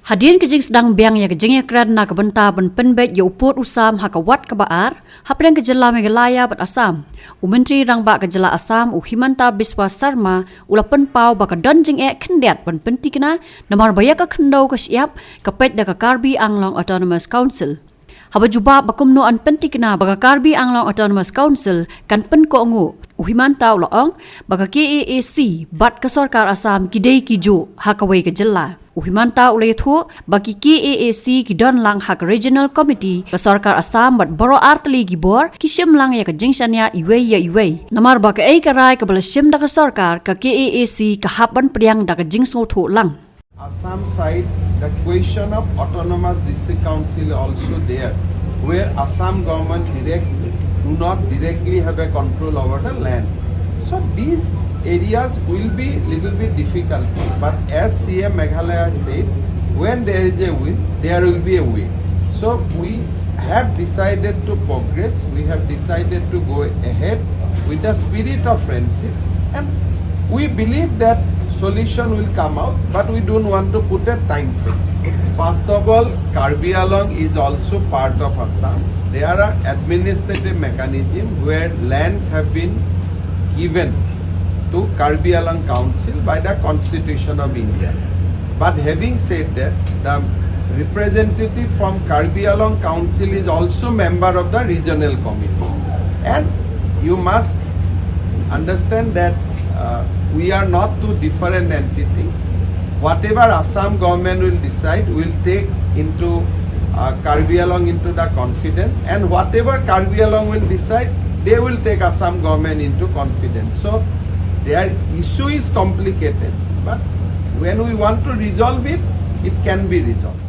Hadirin kejing sedang biang ya kejing ya keran na kebenta ben penbet ya uput usam hakawat kebaar hapren kejela Meghalaya bat Asam Menteri rang ba kejela Asam Himanta Biswa Sarma ula penpau ba kadonjing khyndew ben pentikna namar baya ka khyndew ka shyiap kapet da ka Karbi Anglong Autonomous Council. Haba juba bakumno an pentikna ba ka Karbi Anglong Autonomous Council kan pen ko ngu Himanta ulaong ba ka KAAC bat ka sarkar Asam kidei kijo hakawai kejela. Himanta ulay thu baki KAAC kidon lang hak regional committee ka sarkar Assam bat baro artli gibor kishim lang ya ka jingshanya ïarai namar ba ka ïarai ka balashim da ka sarkar ka KAAC ka hapan priang da ka jingso thu lang. Assam side, the question of autonomous district council also there, where Assam government do not directly have a control over the land. So these areas will be little bit difficult, but as CM Meghalaya said, when there is a will, there will be a way. So we have decided to progress, we have decided to go ahead with the spirit of friendship, and we believe that solution will come out, but we don't want to put a time frame. First of all, Karbi Anglong is also part of Assam. There are administrative mechanisms where lands have been given to Karbi Anglong Council by the Constitution of India. But having said that, the representative from Karbi Anglong Council is also member of the regional committee. And you must understand that we are not two different entities. Whatever Assam government will decide, will take into Karbi Anglong into the confidence, and whatever Karbi Anglong will decide, they will take Assam government into confidence. So their issue is complicated, but when we want to resolve it, it can be resolved.